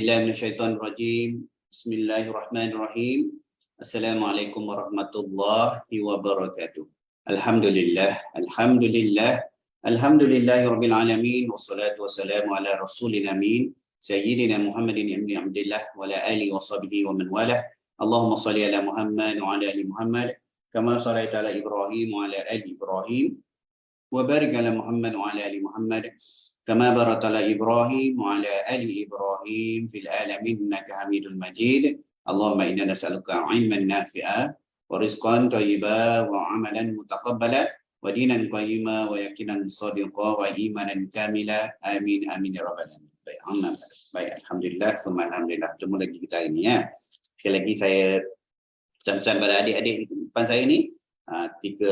A'udzubillahi minasyaitonirrajim. Bismillahirrahmanirrahim. Assalamualaikum warahmatullahi wabarakatuh. Alhamdulillah, alhamdulillah, alhamdulillahirabbil alamin wassalatu wassalamu ala rasulil amin sayyidina Muhammadin ibn Abdillah wa ala alihi washabihi wa man walah. Allahumma shalli ala Muhammad wa ala ali Muhammad kama shallaita ala Ibrahim wa ala ali Ibrahim wa barik ala Muhammad wa ala ali Muhammad kama barakta ala Ibrahim wa ala ali Ibrahim fil alamin innaka Hamidul Majid. Allahumma inna nas'aluka ilman nafi'a wa rizqan thayyiban wa amalan mutaqabbala wa dinan qayyima wa yaqinan shadiqa wa imanan kamila. Amin amin ya rabbal alamin. Baik, aman. Baik, alhamdulillah, semua alhamdulillah. Ketemu lagi kita hari ni ya. Sekali lagi saya pesan-pesan pada adik-adik di depan saya ni, ketika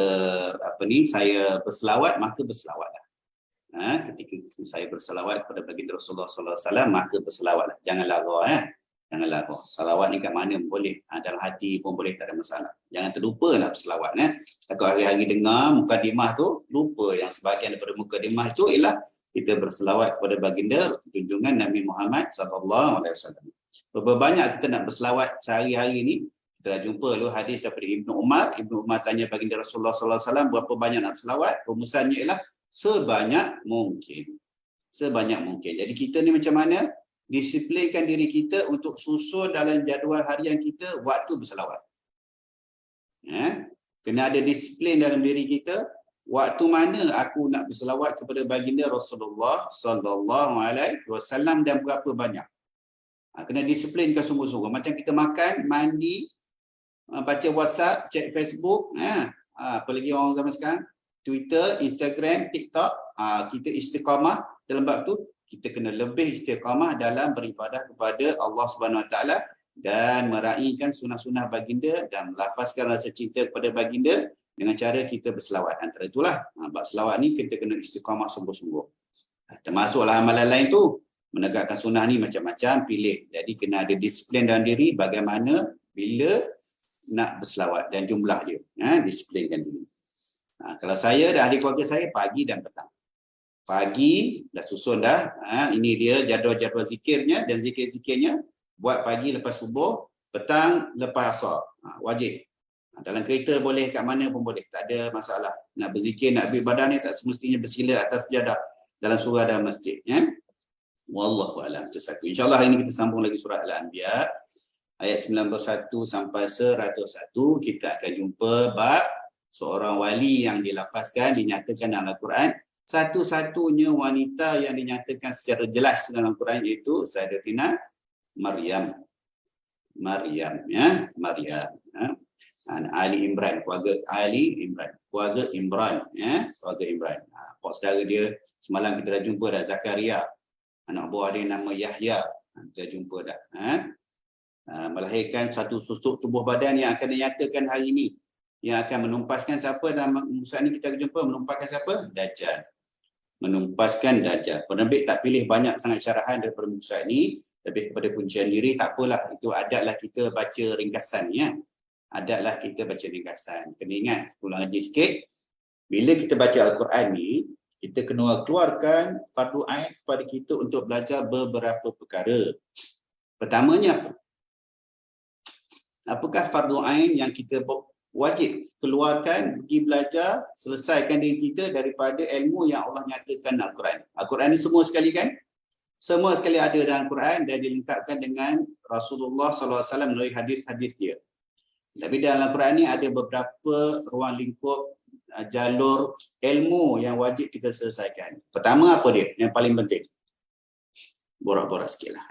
saya berselawat, maka berselawatlah. Ketika saya berselawat kepada baginda Rasulullah sallallahu alaihi wasallam, maka berselawatlah. Jangan lara Jangan lara. Salawat ni kat mana pun boleh. Dalam hati pun boleh, tak ada masalah. Jangan terlupalah berselawat Takut hari-hari dengar mukadimah tu, lupa yang sebahagian daripada mukadimah tu ialah kita berselawat kepada baginda junjungan Nabi Muhammad sallallahu alaihi wasallam. Berapa banyak kita nak berselawat sehari-hari ni? Kita dah jumpa dulu hadis daripada Ibnu Umar. Ibnu Umar tanya baginda Rasulullah sallallahu alaihi wasallam berapa banyak nak berselawat? Rumusannya ialah sebanyak mungkin. Sebanyak mungkin. Jadi kita ni macam mana? Disiplinkan diri kita untuk susun dalam jadual harian kita waktu berselawat. Kena ada disiplin dalam diri kita. Waktu mana aku nak berselawat kepada baginda Rasulullah sallallahu alaihi wasallam dan berapa banyak? Kena disiplinkan sungguh-sungguh. Macam kita makan, mandi, baca WhatsApp, cek Facebook, apalagi orang zaman sekarang, Twitter, Instagram, TikTok, kita istiqamah dalam bab tu. Kita kena lebih istiqamah dalam beribadah kepada Allah Subhanahu Wa Taala dan meraihkan sunah-sunah baginda dan melafazkan rasa cinta kepada baginda dengan cara kita berselawat. Antara itulah bab selawat ni kita kena istiqamah sungguh-sungguh. Termasuklah amalan lain tu, menegakkan sunnah ni macam-macam pilih. Jadi kena ada disiplin dalam diri bagaimana bila nak berselawat dan jumlah dia. Disiplinkan diri. Kalau saya dan ahli keluarga saya pagi dan petang. Pagi dah susun dah. Ini dia jadual-jadual zikirnya dan zikir-zikirnya. Buat pagi lepas subuh, petang lepas asar. Wajib. Dalam kereta boleh, kat mana pun boleh. Tak ada masalah. Nak berzikir, nak beribadah ni tak semestinya bersila atas sejadah dalam surah dalam masjid. Wallahu a'lam bishawab. InsyaAllah hari ini kita sambung lagi surah Al-Anbiya. Ayat 91 sampai 101. Kita akan jumpa bab seorang wali yang dilafazkan, dinyatakan dalam Al-Quran. Satu-satunya wanita yang dinyatakan secara jelas dalam Al-Quran iaitu Sayyidatina Maryam. Maryam. Ali Imran, keluarga Ali Imran, keluarga Imran, keluarga Imran. Pak saudara dia semalam kita dah jumpa dah, Zakaria. Anak buah dia nama Yahya. Kita jumpa dah. Melahirkan satu susuk tubuh badan yang akan dinyatakan hari ini. Yang akan menumpaskan siapa dalam musa ni kita jumpa, menumpaskan siapa? Dajjal. Menumpaskan Dajjal. Penerbit tak pilih banyak sangat syarahan daripada musa ni, lebih kepada kuncian diri, tak apalah. Itu adatlah kita baca ringkasan Adatlah kita baca ringkasan. Kena ingat, ulang lagi sikit. Bila kita baca Al-Quran ni, kita kena keluarkan fardu ain kepada kita untuk belajar beberapa perkara. Pertamanya apa? Apakah fardu ain yang kita wajib keluarkan, pergi belajar, selesaikan diri kita daripada ilmu yang Allah nyatakan dalam Al-Quran. Al-Quran ni semua sekali kan? Semua sekali ada dalam Al-Quran dan dilengkapkan dengan Rasulullah SAW melalui hadis-hadis dia. Tapi dalam Al-Quran ni ada beberapa ruang lingkup jalur ilmu yang wajib kita selesaikan. Pertama apa dia? Yang paling penting. Borak-borak sikit lah.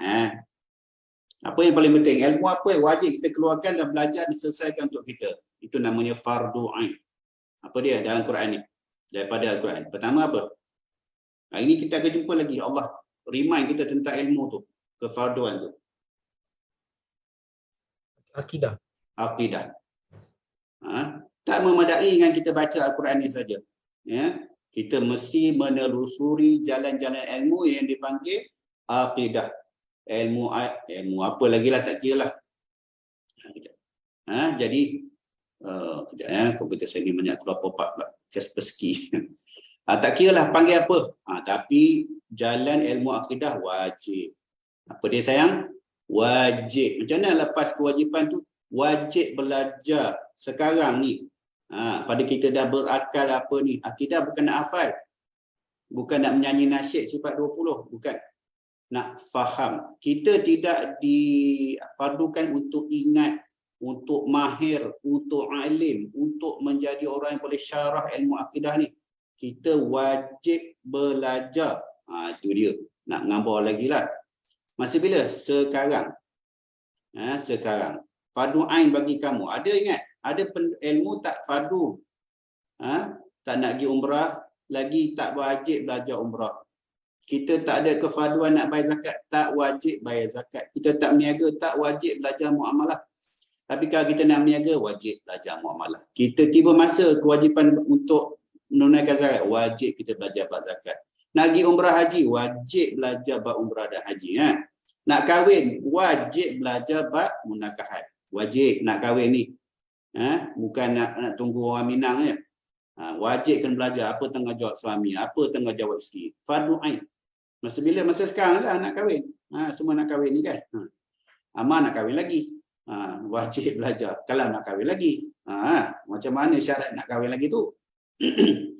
Apa yang paling penting? Ilmu apa yang wajib kita keluarkan dan belajar diselesaikan untuk kita? Itu namanya fardu ain. Apa dia dalam Quran ni? Daripada Al-Quran. Pertama apa? Hari ini kita akan jumpa lagi. Allah remind kita tentang ilmu tu. Kefarduan tu. Akidah. Tak memadai dengan kita baca Al-Quran ni saja. Kita mesti menelusuri jalan-jalan ilmu yang dipanggil akidah. Ilmu apa lagi lah, tak kira lah. Jadi komputer saya ni banyak keluar pop-up lah. Kaspersky. Tak kira lah panggil apa. Tapi jalan ilmu akidah wajib. Apa dia sayang? Wajib. Macam mana lepas kewajipan tu? Wajib belajar sekarang ni. Pada kita dah berakal apa ni. Akidah bukan nak hafal. Bukan nak menyanyi nasyid sifat 20. Bukan. Nak faham. Kita tidak difardukan untuk ingat, untuk mahir, untuk alim, untuk menjadi orang yang boleh syarah ilmu akidah ni. Kita wajib belajar. Itu dia. Nak mengambar lagi lah. Masa bila? Sekarang. Sekarang. Fardu ain bagi kamu. Ada ingat? Ada ilmu tak fardu. Tak nak pergi umrah, lagi tak wajib belajar umrah. Kita tak ada kefarduan nak bayar zakat, tak wajib bayar zakat. Kita tak meniaga, tak wajib belajar muamalah. Tapi kalau kita nak meniaga, wajib belajar muamalah. Kita tiba masa kewajipan untuk menunaikan zakat, wajib kita belajar bab zakat. Nak pergi umrah haji, wajib belajar bab umrah dan haji. Nak kahwin, wajib belajar bab munakahat. Wajib nak kahwin ni. Bukan nak tunggu orang Minang je. Wajib kena belajar apa tanggungjawab suami, apa tanggungjawab isteri. Fardu ain. Masa bila? Masa sekarang lah nak kahwin. Semua nak kahwin ni kan. Amal nak kahwin lagi. Wajib belajar. Kalau nak kahwin lagi. Macam mana syarat nak kahwin lagi tu?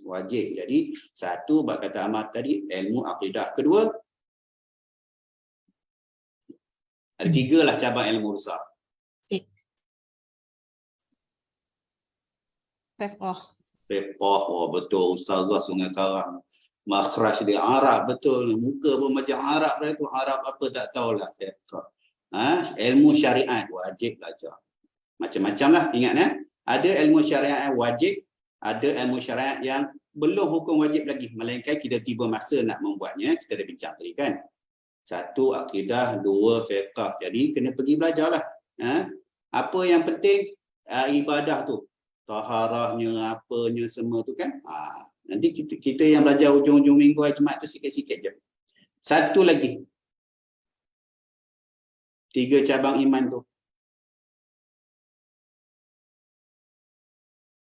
Wajib. Jadi satu bab kata amal tadi ilmu akidah. Kedua, ada 3 lah cabang ilmu besar. Fiqh. Betul. Ustazah Sungai Karang. Makhraj dia Arab. Betul. Muka pun macam Arab dah tu. Arab apa tak tahulah. Fiqh. Ilmu syariat wajib belajar. Macam-macam lah. Ingat ada ilmu syariat yang wajib. Ada ilmu syariat yang belum hukum wajib lagi. Melainkan kita tiba masa nak membuatnya. Kita dah bincang tadi kan. 1 akidah, 2 fiqh. Jadi kena pergi belajar lah. Apa yang penting ibadah tu. Taharahnya, apanya semua tu kan. Nanti kita yang belajar hujung-hujung minggu hari Jumaat tu sikit-sikit je. Satu lagi. 3 cabang iman tu.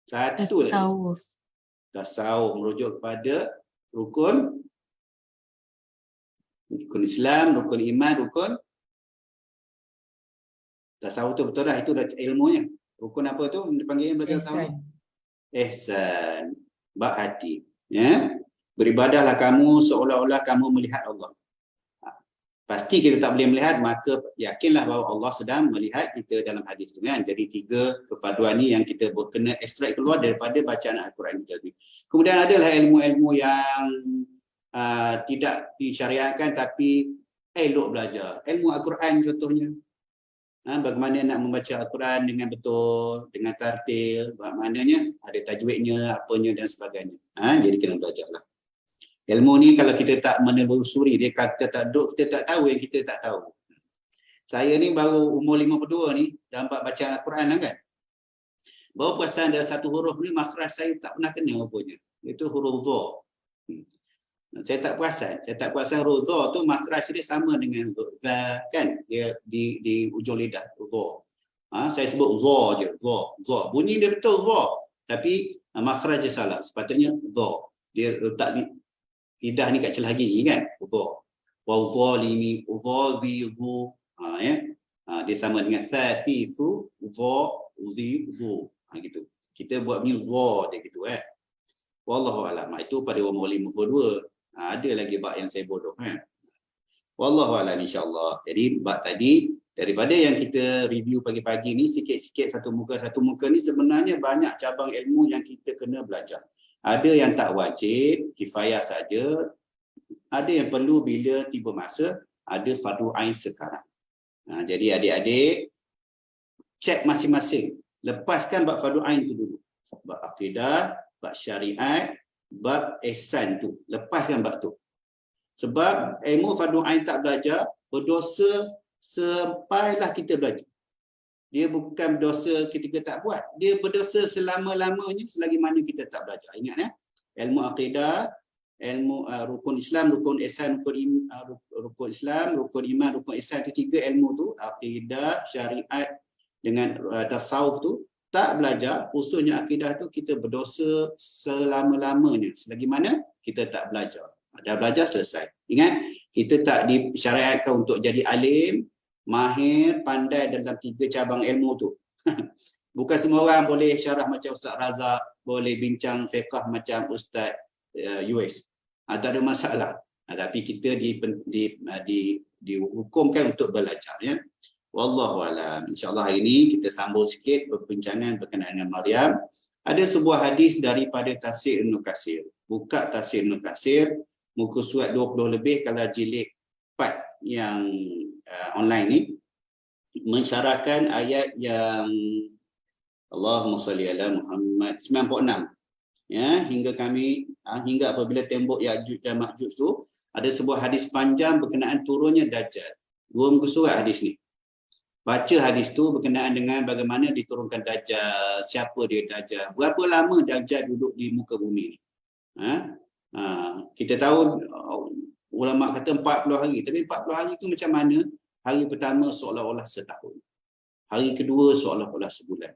Satu lagi. Tasawuf merujuk kepada rukun Islam, rukun iman, rukun tasawuf tu betul dah. Itu dah ilmunya. Rukun apa tu? Dipanggil belajar tasawuf. Ihsan. Bak hati. Beribadahlah kamu seolah-olah kamu melihat Allah. Pasti kita tak boleh melihat, maka yakinlah bahawa Allah sedang melihat kita dalam hadis tu kan. Jadi 3 kepaduan ni yang kita kena ekstrak keluar daripada bacaan Al-Quran kita ni. Kemudian adalah ilmu-ilmu yang tidak disyariatkan tapi elok belajar. Ilmu Al-Quran contohnya. Bagaimana nak membaca Al-Quran dengan betul, dengan tartil, maknanya ada tajwidnya, apanya dan sebagainya. Jadi kena belajarlah. Ilmu ni kalau kita tak menelusuri, dia kata tak duduk, kita tak tahu yang kita tak tahu. Saya ni baru umur 52 ni, dalam bab bacaan Al-Quran lah kan. Baru perasan ada satu huruf ni, makhraj saya tak pernah kena rupanya. Itu huruf dha. Saya tak perasan huruf dha tu makhraj dia sama dengan dha kan. Dia di ujung lidah dha. Saya sebut dha je, dha. Bunyi dia betul dha, tapi makhraj dia salah. Sepatutnya dha. Dia letak lidah ni kat celah gigi kan. Dha. Wa zalimi, dzalibu. Dia sama dengan thithu, dha, udhibu. Gitu. Kita buat bunyi dha dia gitu Wallahu a'lam. Itu pada umur 52. Ada lagi bab yang saya bodoh Wallahu a'lam insya-Allah. Jadi bab tadi daripada yang kita review pagi-pagi ni sikit-sikit satu muka ni sebenarnya banyak cabang ilmu yang kita kena belajar. Ada yang tak wajib, kifayah saja. Ada yang perlu bila tiba masa, ada fardu ain sekarang. Jadi adik-adik cek masing-masing. Lepaskan bab fardu ain tu dulu. Bab akidah, bab syariat, bab ihsan tu. Lepaskan bab tu. Sebab ilmu fardu ain tak belajar, berdosa sampailah kita belajar. Dia bukan berdosa ketika tak buat. Dia berdosa selama-lamanya selagi mana kita tak belajar. Ingat ilmu akidah, ilmu rukun Islam, rukun ihsan, rukun Islam, rukun iman, rukun ihsan tu 3 ilmu tu, akidah, syariat dengan tasawuf tu tak belajar, khususnya akidah tu kita berdosa selama-lamanya selagi mana kita tak belajar. Dah belajar selesai. Ingat, kita tak disyariatkan untuk jadi alim, mahir, pandai dalam 3 cabang ilmu tu. Bukan semua orang boleh syarah macam Ustaz Razak, boleh bincang fiqh macam Ustaz US. Tak ada masalah. Tapi kita dihukumkan untuk belajar, ya. Wallahu alam. InsyaAllah hari ini kita sambung sikit perbincangan berkenaan dengan Maryam. Ada sebuah hadis daripada tafsir Ibn Katsir. Buka tafsir Ibn Katsir, muka surat 20 lebih kalau jilid 4 yang online ni, mensyarahkan ayat yang Allahumma salli ala Muhammad 96, ya, hingga apabila tembok Ya'juj dan Ma'juj tu, ada sebuah hadis panjang berkenaan turunnya Dajjal. 2 muka surat hadis ni. Baca hadis tu berkenaan dengan bagaimana diturunkan Dajjal, siapa dia Dajjal, berapa lama Dajjal duduk di muka bumi ni. Kita tahu ulama kata 40 hari, tapi 40 hari tu macam mana? Hari pertama seolah-olah setahun, hari kedua seolah-olah sebulan.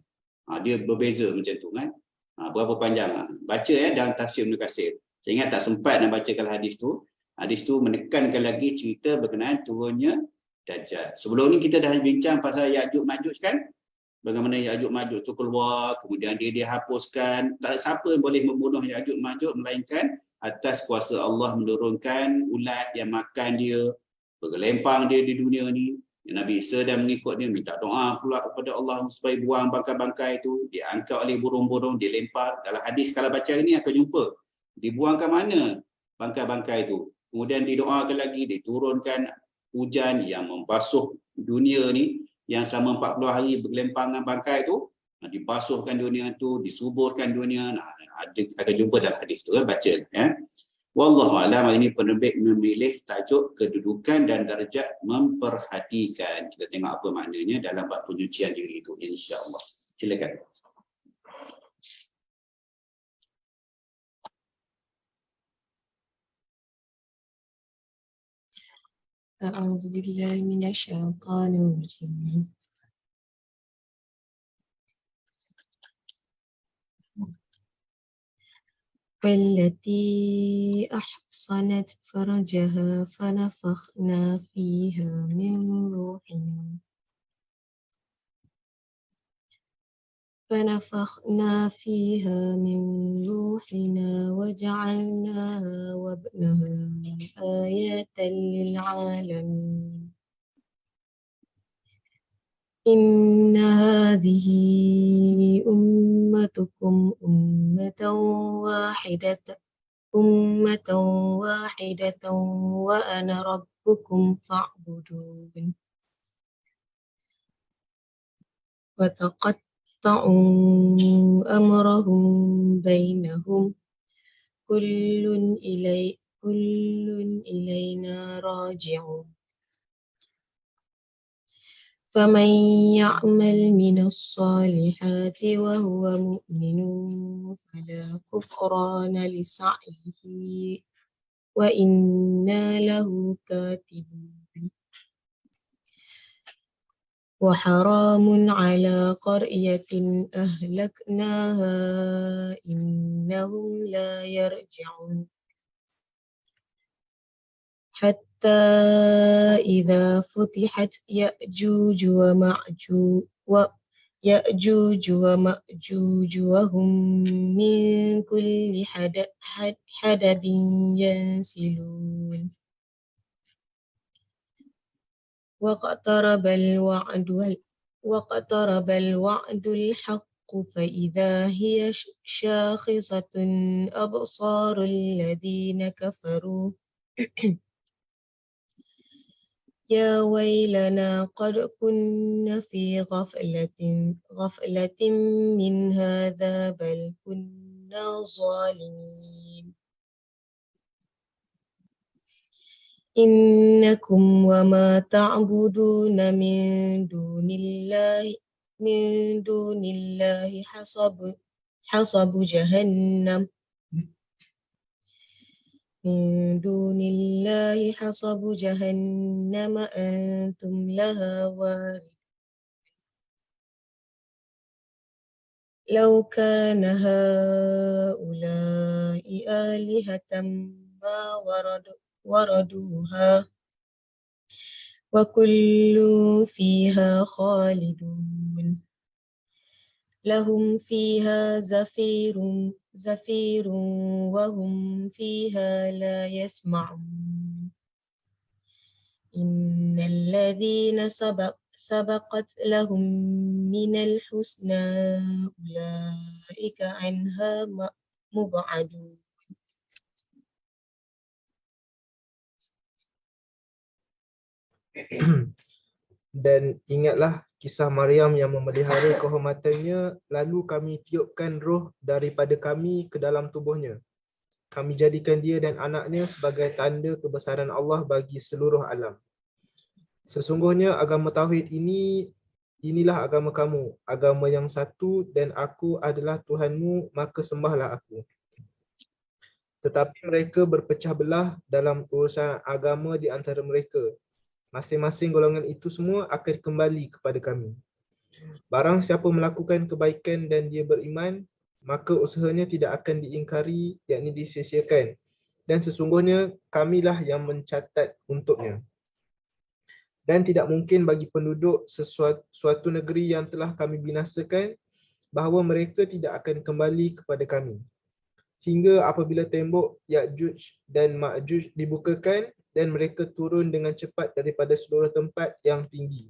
Dia berbeza macam tu kan. Berapa panjang? Baca dalam tafsir Ibn Katsir. Saya ingat tak sempat nak bacakan hadis tu. Hadis tu menekankan lagi cerita berkenaan turunnya Dajjal. Sebelum ni kita dah bincang pasal Ya'juj Ma'juj kan. Bagaimana Ya'juj Ma'juj tu keluar, kemudian dia dihapuskan. Tak ada siapa yang boleh membunuh Ya'juj Ma'juj melainkan atas kuasa Allah menurunkan ulat yang makan dia, bergelempang dia di dunia ni. Nabi Isa dan mengikut dia minta doa pula kepada Allah supaya buang bangkai-bangkai itu, diangkat oleh burung-burung, dilempar. Dalam hadis kalau baca ini akan jumpa dibuangkan mana bangkai-bangkai itu. Kemudian didoakan lagi, diturunkan hujan yang membasuh dunia ni yang selama 40 hari bergelempangan bangkai itu, dibasuhkan dunia itu, disuburkan dunia. Akan jumpa dalam hadis tu, baca ya. Wallahu a'lam. Ini penerbit memilih tajuk kedudukan dan darjat memperhatikan. Kita tengok apa maknanya dalam bab penyucian diri itu, insya-Allah. Silakan. A'udzubillahi minasyaitonir rajim. والتي أحصنت فرجها فنفخنا فيها من روحنا وجعلناها وابنها آية للعالمين إن هذه أمتكم أمة واحدة وأنا ربكم فاعبدون وتقطعوا أمرهم بينهم كل إلينا راجعون فمن يعمل من الصالحات وهو مؤمن فلا كفران لسعيه وإنا له كاتبون وحرام على قرية أهلكناها إنهم لا يرجعون حتى إذا فتحت يأجوج ومأجوج وهم من كل حدب ينسلون واقترب الوعد الحق فإذا هي شاخصة أبصار الذين كفروا يا ويلنا قد كنا في غفلة من هذا بل كنا ظالمين إنكم وما تعبدون من دون الله حصب جهنم أنتم لها واردون لو كان هؤلاء آلهة ما وردوها وكل فيها خالدون لهم فيها زفير وهم فيها لا يسمعون إن الذين سبقت لهم من الحسنى أولئك عنها مبعدون. Dan ingatlah kisah Maryam yang memelihara kehormatannya, lalu kami tiupkan roh daripada kami ke dalam tubuhnya. Kami jadikan dia dan anaknya sebagai tanda kebesaran Allah bagi seluruh alam. Sesungguhnya agama Tauhid inilah agama kamu, agama yang satu, dan aku adalah Tuhanmu, maka sembahlah aku. Tetapi mereka berpecah belah dalam urusan agama di antara mereka. Masing-masing golongan itu semua akan kembali kepada kami. Barang siapa melakukan kebaikan dan dia beriman, maka usahanya tidak akan diingkari, yakni disia-siakan. Dan sesungguhnya kamilah yang mencatat untuknya. Dan tidak mungkin bagi penduduk suatu negeri yang telah kami binasakan bahawa mereka tidak akan kembali kepada kami. Hingga apabila tembok Ya'juj dan Ma'juj dibukakan dan mereka turun dengan cepat daripada seluruh tempat yang tinggi.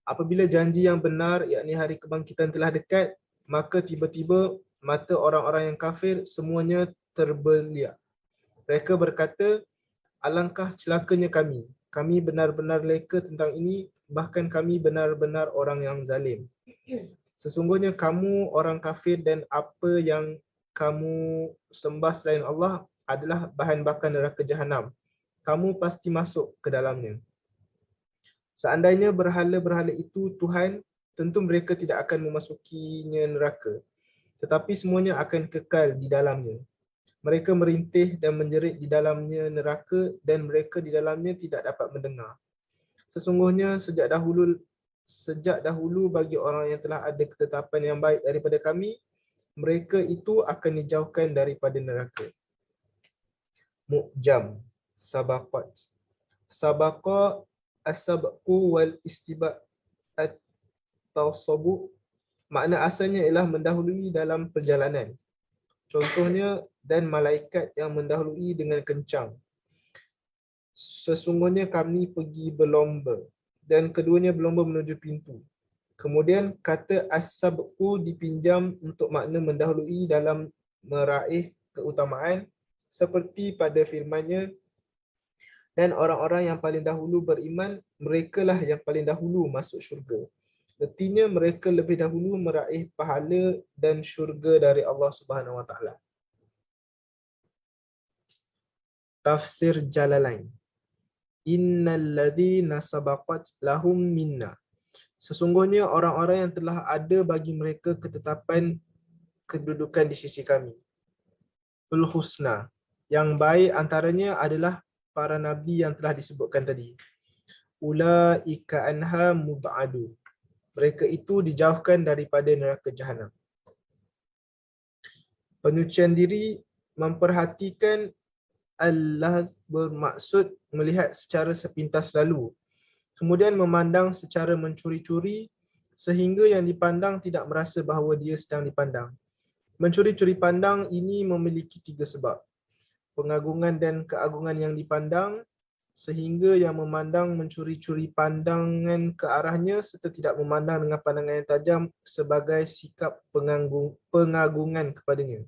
Apabila janji yang benar, yakni hari kebangkitan telah dekat, maka tiba-tiba mata orang-orang yang kafir semuanya terbeliak. Mereka berkata, alangkah celakanya kami. Kami benar-benar leka tentang ini, bahkan kami benar-benar orang yang zalim. Sesungguhnya kamu orang kafir dan apa yang kamu sembah selain Allah adalah bahan bakar neraka Jahanam. Kamu pasti masuk ke dalamnya. Seandainya berhala-berhala itu Tuhan, tentu mereka tidak akan memasukinya neraka. Tetapi semuanya akan kekal di dalamnya. Mereka merintih dan menjerit di dalamnya neraka dan mereka di dalamnya tidak dapat mendengar. Sesungguhnya sejak dahulu bagi orang yang telah ada ketetapan yang baik daripada kami, mereka itu akan dijauhkan daripada neraka. Mu'jam, sabaqat. Sabaqa as-sabqu wal istiba' at-tawsabu. Makna asalnya ialah mendahului dalam perjalanan. Contohnya, dan malaikat yang mendahului dengan kencang. Sesungguhnya kami pergi berlomba dan keduanya berlomba menuju pintu. Kemudian kata as-sabqu dipinjam untuk makna mendahului dalam meraih keutamaan seperti pada firman-Nya, dan orang-orang yang paling dahulu beriman, merekalah yang paling dahulu masuk syurga. Artinya mereka lebih dahulu meraih pahala dan syurga dari Allah Subhanahu Wa Taala. Tafsir Jalalain. Innal ladzina sabaqat lahum minna. Sesungguhnya orang-orang yang telah ada bagi mereka ketetapan kedudukan di sisi kami. Ul husna. Yang baik antaranya adalah para nabi yang telah disebutkan tadi. Ulaika anha mub'adu. Mereka itu dijauhkan daripada neraka Jahanam. Penyucian diri memperhatikan Allah bermaksud melihat secara sepintas lalu, kemudian memandang secara mencuri-curi sehingga yang dipandang tidak merasa bahawa dia sedang dipandang. Mencuri-curi pandang ini memiliki 3 sebab. Pengagungan dan keagungan yang dipandang, sehingga yang memandang mencuri-curi pandangan ke arahnya serta tidak memandang dengan pandangan yang tajam sebagai sikap pengagungan kepadanya.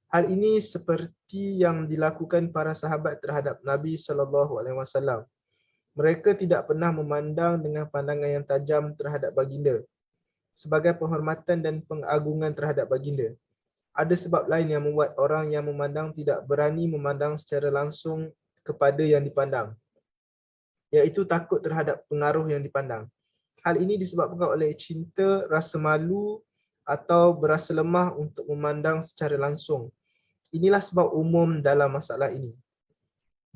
Hal ini seperti yang dilakukan para sahabat terhadap Nabi SAW. Mereka tidak pernah memandang dengan pandangan yang tajam terhadap baginda sebagai penghormatan dan pengagungan terhadap baginda. Ada sebab lain yang membuat orang yang memandang tidak berani memandang secara langsung kepada yang dipandang, iaitu takut terhadap pengaruh yang dipandang. Hal ini disebabkan oleh cinta, rasa malu atau berasa lemah untuk memandang secara langsung. Inilah sebab umum dalam masalah ini.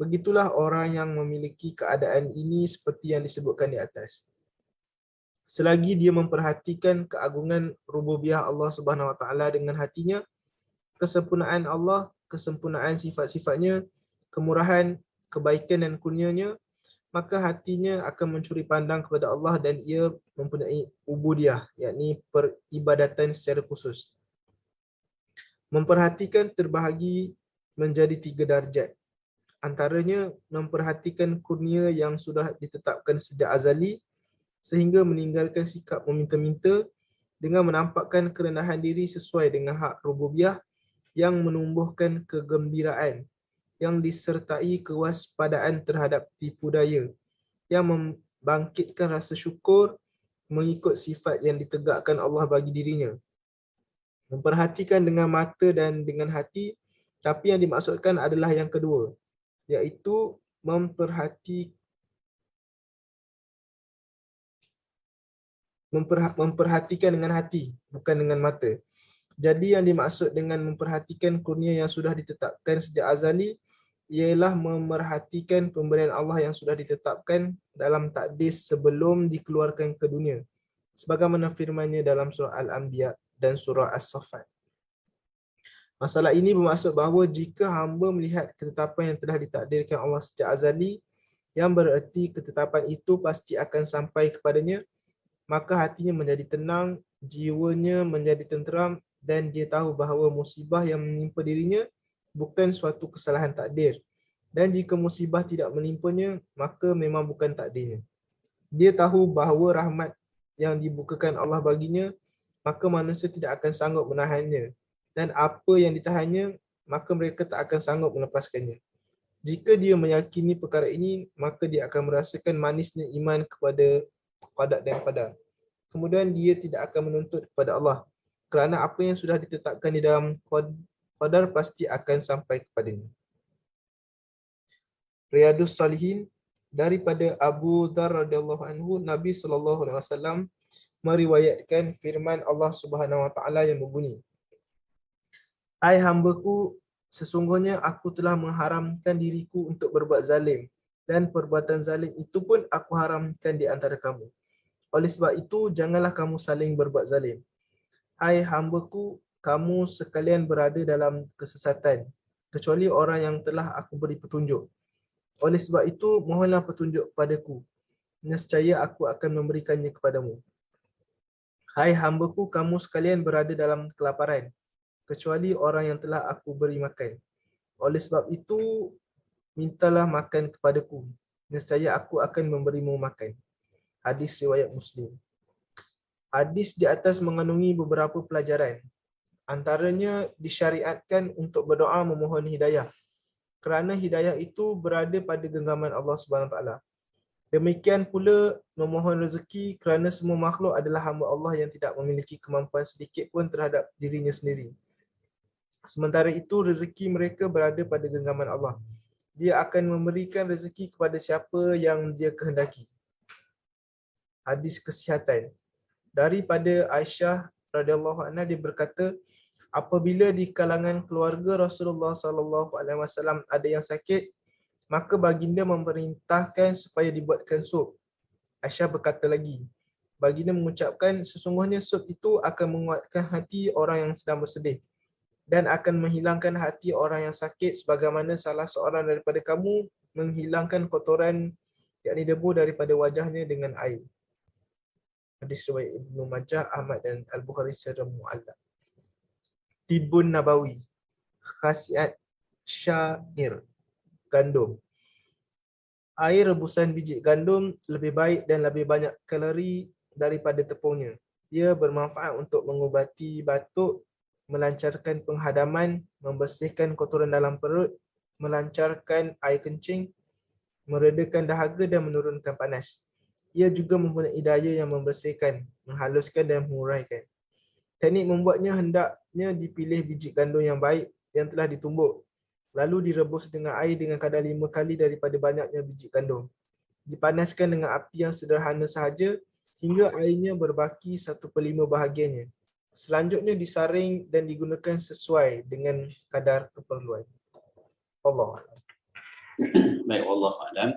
Begitulah orang yang memiliki keadaan ini seperti yang disebutkan di atas. Selagi dia memperhatikan keagungan rububiyah Allah Subhanahu Wa Taala dengan hatinya, kesempurnaan Allah, kesempurnaan sifat-sifatnya, kemurahan, kebaikan dan kurnianya, maka hatinya akan mencuri pandang kepada Allah dan ia mempunyai ubudiyah, yakni peribadatan secara khusus. Memperhatikan terbahagi menjadi 3 darjat. Antaranya memperhatikan kurnia yang sudah ditetapkan sejak azali sehingga meninggalkan sikap meminta-minta dengan menampakkan kerendahan diri sesuai dengan hak rububiyah yang menumbuhkan kegembiraan yang disertai kewaspadaan terhadap tipu daya yang membangkitkan rasa syukur mengikut sifat yang ditegakkan Allah bagi dirinya. Memperhatikan dengan mata dan dengan hati, tapi yang dimaksudkan adalah yang kedua, iaitu memperhatikan dengan hati, bukan dengan mata. Jadi yang dimaksud dengan memperhatikan kurnia yang sudah ditetapkan sejak azali ialah memerhatikan pemberian Allah yang sudah ditetapkan dalam takdir sebelum dikeluarkan ke dunia, sebagaimana firman-Nya dalam surah Al-Anbiya dan surah As-Saffat. Masalah ini bermaksud bahawa jika hamba melihat ketetapan yang telah ditakdirkan Allah sejak azali, yang bererti ketetapan itu pasti akan sampai kepadanya, maka hatinya menjadi tenang, jiwanya menjadi tenteram dan dia tahu bahawa musibah yang menimpa dirinya bukan suatu kesalahan takdir. Dan jika musibah tidak menimpanya, maka memang bukan takdirnya. Dia tahu bahawa rahmat yang dibukakan Allah baginya, maka manusia tidak akan sanggup menahannya. Dan apa yang ditahannya, maka mereka tak akan sanggup melepaskannya. Jika dia meyakini perkara ini, maka dia akan merasakan manisnya iman kepada qadak dan qadar. Kemudian dia tidak akan menuntut kepada Allah, kerana apa yang sudah ditetapkan di dalam qadar pasti akan sampai kepadanya. Riyadus Salihin, daripada Abu Dzar radhiyallahu anhu, Nabi SAW meriwayatkan firman Allah Subhanahu wa taala yang berbunyi, "Hai hamba-Ku, sesungguhnya aku telah mengharamkan diriku untuk berbuat zalim, dan perbuatan zalim itu pun aku haramkan di antara kamu. Oleh sebab itu, janganlah kamu saling berbuat zalim. Hai hamba-Ku, kamu sekalian berada dalam kesesatan, kecuali orang yang telah aku beri petunjuk. Oleh sebab itu, mohonlah petunjuk padaku. Nescaya aku akan memberikannya kepadamu. Hai hamba-Ku, kamu sekalian berada dalam kelaparan, kecuali orang yang telah aku beri makan. Oleh sebab itu, mintalah makan kepadaku. Nescaya aku akan memberimu makan." Hadis riwayat Muslim. Hadis di atas mengandungi beberapa pelajaran. Antaranya disyariatkan untuk berdoa memohon hidayah, kerana hidayah itu berada pada genggaman Allah Subhanahu Wa Taala. Demikian pula memohon rezeki, kerana semua makhluk adalah hamba Allah yang tidak memiliki kemampuan sedikit pun terhadap dirinya sendiri. Sementara itu rezeki mereka berada pada genggaman Allah. Dia akan memberikan rezeki kepada siapa yang dia kehendaki. Hadis kesihatan. Daripada Aisyah radhiyallahu anha, dia berkata, apabila di kalangan keluarga Rasulullah SAW ada yang sakit, maka baginda memerintahkan supaya dibuatkan sup. Aisyah berkata lagi, baginda mengucapkan, sesungguhnya sup itu akan menguatkan hati orang yang sedang bersedih dan akan menghilangkan hati orang yang sakit, sebagaimana salah seorang daripada kamu menghilangkan kotoran, yakni debu daripada wajahnya dengan air. Hadis riwayat Ibnu Majah, Ahmad dan Al-Bukhari secara mu'allaq. Tibun Nabawi, khasiat syair, gandum. Air rebusan biji gandum lebih baik dan lebih banyak kalori daripada tepungnya. Ia bermanfaat untuk mengubati batuk, melancarkan penghadaman, membersihkan kotoran dalam perut, melancarkan air kencing, meredakan dahaga dan menurunkan panas. Ia juga mempunyai daya yang membersihkan, menghaluskan dan menguraikan. Teknik membuatnya hendaknya dipilih biji gandum yang baik yang telah ditumbuk, lalu direbus dengan air dengan kadar 5 kali daripada banyaknya biji gandum. Dipanaskan dengan api yang sederhana sahaja hingga airnya berbaki 1/5 bahagiannya. Selanjutnya disaring dan digunakan sesuai dengan kadar keperluan. Allah. Baik, Allah a'lam.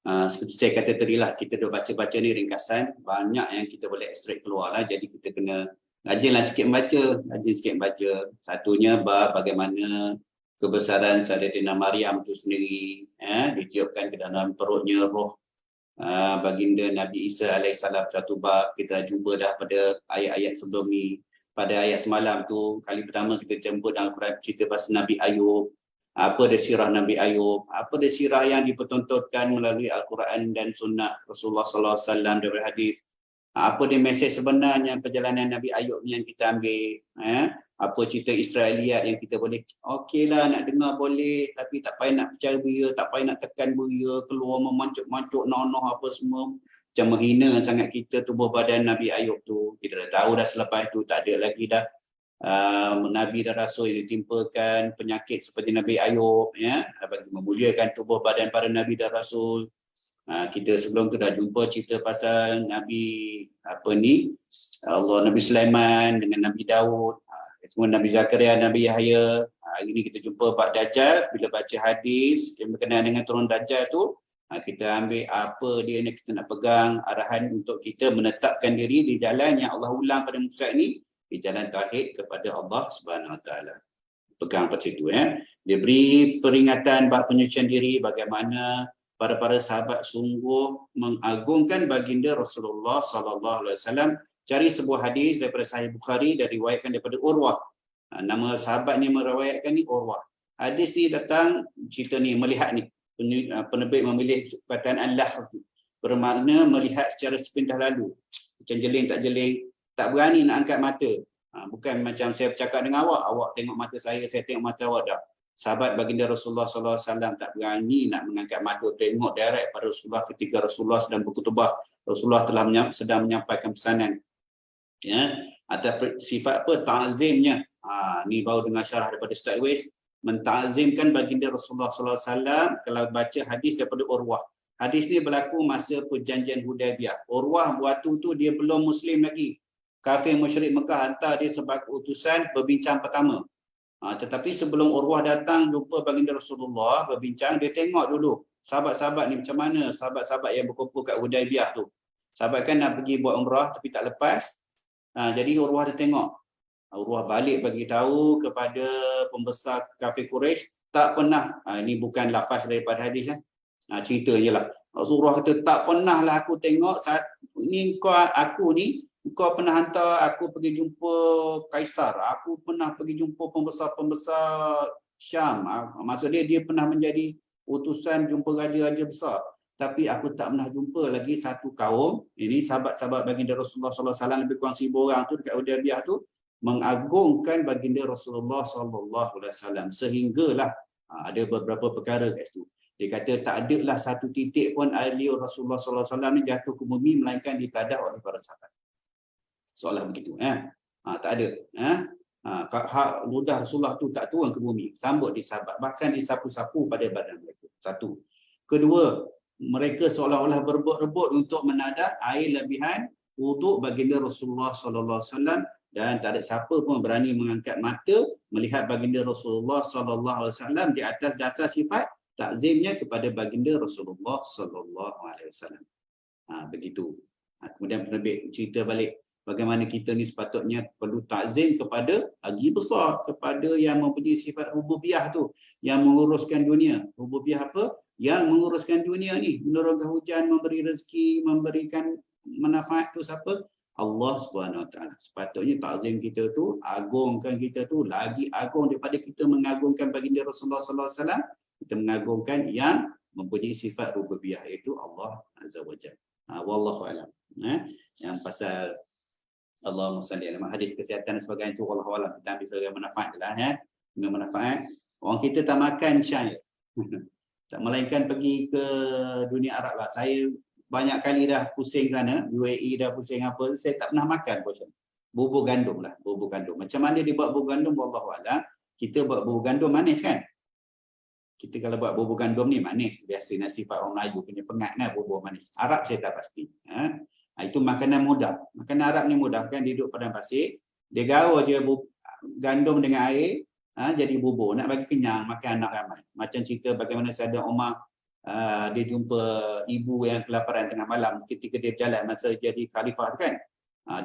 Seperti saya kata tadi lah, kita dah baca-baca ni ringkasan, banyak yang kita boleh ekstrak keluar lah, jadi kita kena rajinlah sikit membaca, rajin sikit membaca. Satunya bab bagaimana kebesaran Sayyidatina Maryam tu sendiri, ditiupkan ke dalam perutnya roh baginda Nabi Isa alaihissalam. Satu bab kita jumpa dah pada ayat-ayat sebelum ni. Pada ayat semalam tu, kali pertama kita jumpa dalam Quran cerita pasal Nabi Ayub. Apa dia sirah Nabi Ayub, apa dia sirah yang dipertontonkan melalui Al-Quran dan sunnah Rasulullah SAW daripada hadis. Apa dia mesej sebenarnya perjalanan Nabi Ayub ni yang kita ambil. Apa cerita Israeliat yang kita boleh, okeylah nak dengar boleh, tapi tak payah nak percaya beria, tak payah nak tekan beria, keluar memancuk-mancuk, noh-noh apa semua. Macam menghina sangat kita tubuh badan Nabi Ayub tu. Kita dah tahu dah selepas tu tak ada lagi dah Nabi dan Rasul yang ditimpakan penyakit seperti Nabi Ayub, bagi memuliakan tubuh badan para Nabi dan Rasul. Kita sebelum tu dah jumpa cerita pasal Nabi Nabi Sulaiman dengan Nabi Daud, Nabi Zakaria, Nabi Yahya. Hari ni kita jumpa bab Dajjal. Bila baca hadis yang berkenaan dengan turun Dajjal tu, kita ambil apa dia ni kita nak pegang, arahan untuk kita menetapkan diri di jalan yang Allah ulang pada muka ni, di jalan tauhid kepada Allah Subhanahu Wa Taala. Pegang pada situ. Dia beri peringatan bab penyucian diri, bagaimana para sahabat sungguh mengagungkan baginda Rasulullah sallallahu alaihi wasallam. Cari sebuah hadis daripada Sahih Bukhari dan riwayatkan daripada Urwah. Nama sahabat ni meriwayatkan ni Urwah. Hadis ni datang cerita ni, melihat ni. Penerbit memilih perkataan Allah bermakna melihat secara sepintas lalu. Macam jeling tak jeling, tak berani nak angkat mata. Bukan macam saya bercakap dengan awak tengok mata saya tengok mata awak dah. Sahabat baginda Rasulullah SAW tak berani nak mengangkat mata tengok direct pada Rasulullah ketika Rasulullah sedang berkhutbah. Rasulullah sedang menyampaikan pesanan. Atau sifat apa? Ta'zimnya. Ni baru dengar syarah daripada Ustaz Wais. Menta'zimkan baginda Rasulullah SAW kalau baca hadis daripada Urwah. Hadis ni berlaku masa perjanjian Hudaibiyah. Urwah waktu tu dia belum Muslim lagi. Kafir musyrik Mekah hantar dia sebagai utusan berbincang pertama. Tetapi sebelum Urwah datang jumpa baginda Rasulullah berbincang, dia tengok dulu sahabat-sahabat ni macam mana, sahabat-sahabat yang berkumpul kat Hudaibiyah tu. Sahabat kan nak pergi buat umrah tapi tak lepas. Jadi Urwah dia tengok. Urwah balik bagi tahu kepada pembesar kafir Quraisy, tak pernah, ini bukan lafaz daripada hadis cerita je lah. Urwah kata tak pernah lah aku tengok saat ni kau pernah hantar aku pergi jumpa Kaisar, aku pernah pergi jumpa pembesar-pembesar Syam. Maksud dia pernah menjadi utusan jumpa raja-raja besar. Tapi aku tak pernah jumpa lagi satu kaum, ini sahabat-sahabat baginda Rasulullah SAW, lebih kurang 1,000 orang tu dekat Hudaibiyah tu, mengagungkan baginda Rasulullah SAW. Sehinggalah ada beberapa perkara kat situ. Dia kata tak adalah satu titik pun ahli Rasulullah SAW ni jatuh ke bumi melainkan ditadah oleh para sahabat. Seolah begitu. Tak ada. Hak ludah Rasulullah tu tak turun ke bumi. Sambut di sahabat. Bahkan disapu-sapu pada badan mereka. Satu. Kedua, mereka seolah-olah berebut-rebut untuk menadah air lebihan wuduk baginda Rasulullah SAW. Dan tak ada siapa pun berani mengangkat mata melihat baginda Rasulullah SAW di atas dasar sifat takzimnya kepada baginda Rasulullah SAW. Begitu. Kemudian penerbit cerita balik. Bagaimana kita ni sepatutnya perlu takzim kepada lagi besar, kepada yang mempunyai sifat rububiyah tu, yang menguruskan dunia. Rububiyah apa? Yang menguruskan dunia ni, menurunkan hujan, memberi rezeki, memberikan manfaat tu siapa? Allah Subhanahu Wa Taala. Sepatutnya takzim kita tu, agungkan kita tu lagi agung daripada kita mengagungkan baginda Rasulullah sallallahu alaihi wasallam. Kita mengagungkan yang mempunyai sifat rububiyah, iaitu Allah Azza wa Jalla. Wallahu a'lam. Yang pasal Allahumma salli ala hadis kesihatan dan sebagainya itu wallahu a'lam, kita ambil sebagai manfaat lah dengan manfaat. Orang kita tak makan syai. Tak melainkan pergi ke dunia Arab lah. Saya banyak kali dah pusing sana, UAE dah pusing apa, saya tak pernah makan pun. Bubur gandum lah, bubur gandum. Macam mana dia buat bubur gandum wallahu a'lam. Kita buat bubur gandum manis kan? Kita kalau buat bubur gandum ni manis. Biasa nasi Pak orang Melayu punya pengat lah bubur manis. Arab saya tak pasti. Itu makanan mudah. Makanan Arab ni mudah kan, dia duduk padang pasir, dia gaul je gandum dengan air, jadi bubur. Nak bagi kenyang, makan anak ramai. Macam cerita bagaimana Sayyidina Umar, dia jumpa ibu yang kelaparan tengah malam ketika dia berjalan masa jadi khalifah kan.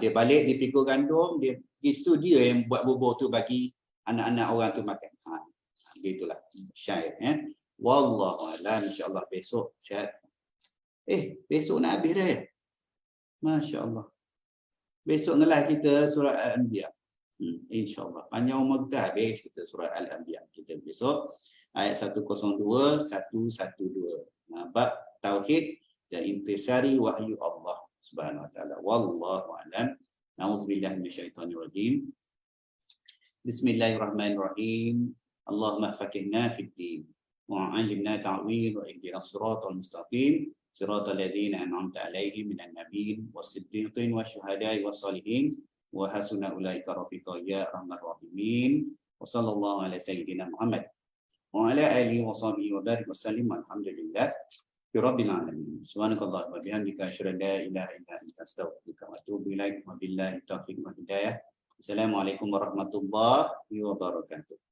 Dia balik, dia pikul gandum, dia pergi situ, dia yang buat bubur tu bagi anak-anak orang tu makan. Begitulah syair wallahu a'lam. Insya-Allah besok syair. Besok nak habis dah ya? Masya-Allah. Besok ngelah kita surah Al-Anbiya. InsyaAllah. Panjang umur kita habis kita surah Al-Anbiya. Kita besok ayat 102, 112. Bab Tauhid dan intisari wahyu Allah Subhanahu Wa Taala. Wallahu a'lam. Na'udzubillahi minasyaitonirrajim. Bismillahirrahmanirrahim. Allahumma faqihna fid din wa 'allimna ta'wil wa ihdinas siratal mustaqim. صراط الذين أنعمت عليهم من النبيين والصديقين والشهداء والصالحين وحسن أولئك رفيقا يا أرحم الراحمين وصلى الله على سيدنا محمد وعلى آله وصحبه وبارك وسلم والحمد لله برب العالمين سبحانك اللهم وبحمدك أشهد أن لا إله إلا أنت أستغفرك وأتوب إليك وبالله التوفيق والهداية السلام عليكم ورحمة الله وبركاته.